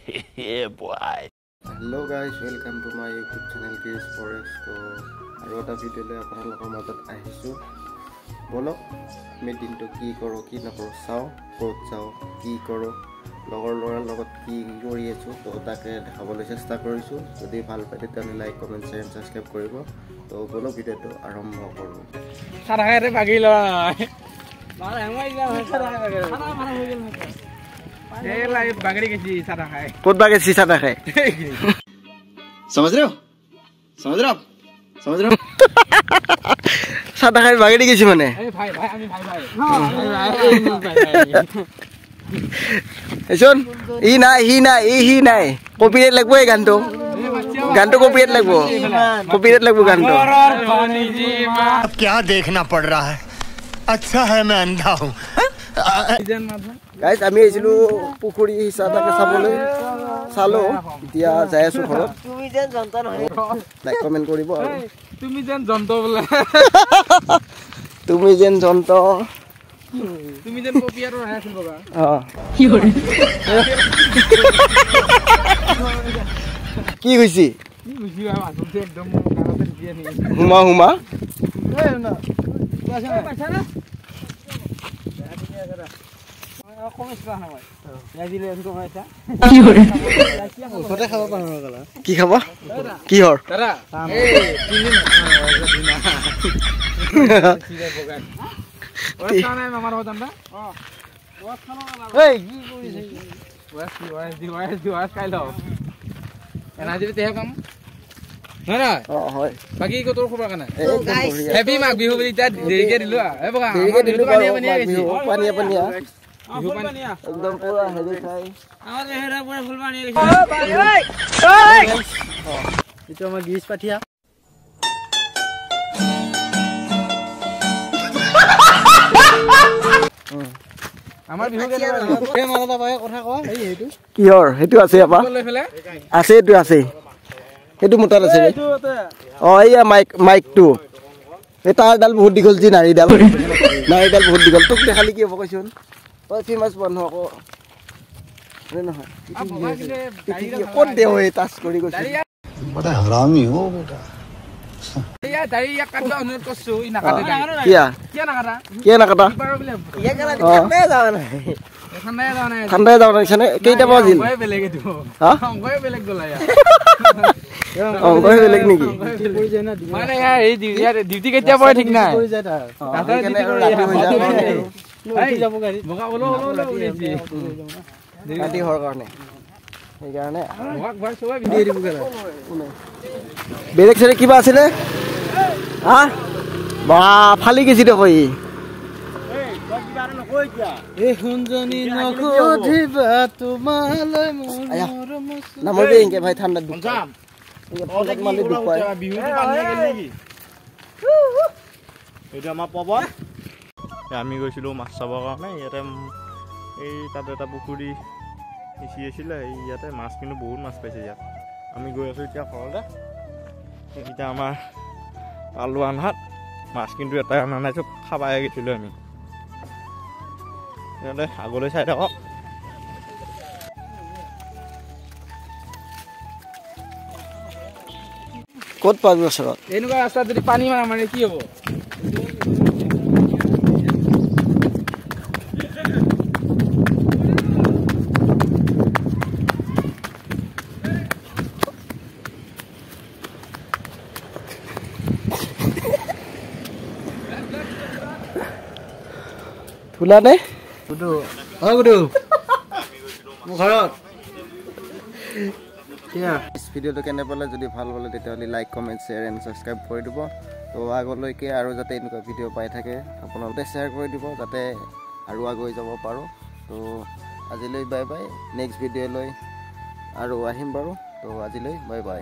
Yeah, boy. Hello guys, welcome to my YouTube channel Case Forest. So, আৰু এটা ভিডিঅ'লৈ আপোনালোকৰ মাজত আহিছোঁ। বলক আমি দিনটো কি কৰোঁ কি নকৰোঁ চাওঁ, ক'ত যাওঁ কি কৰোঁ, লগৰ ল'ৰাৰ লগত কি কৰি আছোঁ, তো তাকে দেখাবলৈ চেষ্টা কৰিছোঁ। যদি ভাল পায় তেতিয়াহ'লে লাইক কমেণ্ট শ্বেয়াৰ ছাবস্ক্ৰাইব কৰিব। তো বলক ভিডিঅ'টো আৰম্ভ কৰোঁ। ক'ত বাগে চিচা দেখায় समझ रहे हो आप सादा खाई बागड़ी गेছি মানে এসন ই নাই কপিরাইট লাগবো এই গানটো কপিরাইট লাগবো গানটো अब क्या देखना पड़ रहा है अच्छा है मैं अंधा हूं গাইস আমি এসিলো পুখুৰী হিচাপে চাবলৈ চালো এতিয়া যাই আছো ঘৰত তুমি যেন জন্ত নহয় লাইক কমেন্ট কৰিব আৰু তুমি যেন জন্ত বলে তুমি যেন জন্ত তুমি যেন কপিয়াৰ হৈ আছিল বাবা কি হৰে কি হৈছে বাবা তুমি একদম কাৰতে দিয়া নি হুমা এই না পাছা না কি খাব কিহৰ বাকী তোৰ খবৰ কেনে হেপী মাঘ বিহু বুলি দেৰিকে দিলো পানীয়া একদম পুৰা হেৰি খাই আমাৰ হেৰা পুৰা ফুলবাণী এইটো আমাৰ গিৰিশ পাঠিয়া আমাৰ বিহু কেনে মনত পায় কথা কয় এইটো কিহৰ সেইটো আছে আপা আছে এইটো আছে সেইটো মোটাত আছে এইয়া মাইকটো এই তাৰডাল বহুত দীঘল যি নাৰীডাল বহুত দীঘল তোক দেখালি কি হ'ব কৈছোন তই ফেমাছ বন্ধ আকৌ নহয় ক'ত দে হৈ টাচ কৰি গৈছে बड़ा हरामी हो बेटा ঠাণ্ডাই যাওঁ নাইছানে কেইটা বাজিল অংকই বেলেগ নেকি ডিউটি কেতিয়া পৰে ঠিক নাই ৰাতি হোৱাৰ কাৰণে সেইকাৰণে বেলেগ চাইডে কিবা আছিলে হা বা ফালি গেছি দেখো ই নামবি এনকে ভাই ঠাণ্ডা দুখ আমি গৈছিলো মাছ চাবৰ কাৰণে ইয়াতে এই তাত এটা পুখুৰী সিঁচি আছিলে ইয়াতে মাছ কিন্তু বহুত মাছ পাইছে ইয়াত আমি গৈ আছোঁ এতিয়া ঘৰতে এতিয়া আমাৰ আলু আনহাত মাছ কিন্তু এটাই অনা নাই চব খাবাই গৈছিলোঁ আমি সিহঁতে আগলৈ চাই থাকক ক'ত পাবি ওচৰত এনেকুৱা ৰাস্তাত যদি পানী মাৰে কি হ'ব ফুলা নে ভিডিঅ'টো কেনে পালে যদি ভাল পালে তেতিয়াহ'লে like comment share and subscribe কৰি দিব তো আগলৈকে আৰু যাতে এনেকুৱা ভিডিঅ' পাই থাকে আপোনালোকে শ্বেয়াৰ কৰি দিব যাতে আৰু আগুৱাই যাব পাৰোঁ তো আজিলৈ বাই বাই নেক্সট ভিডিঅ'লৈ আৰু আহিম বাৰু তো আজিলৈ বাই বাই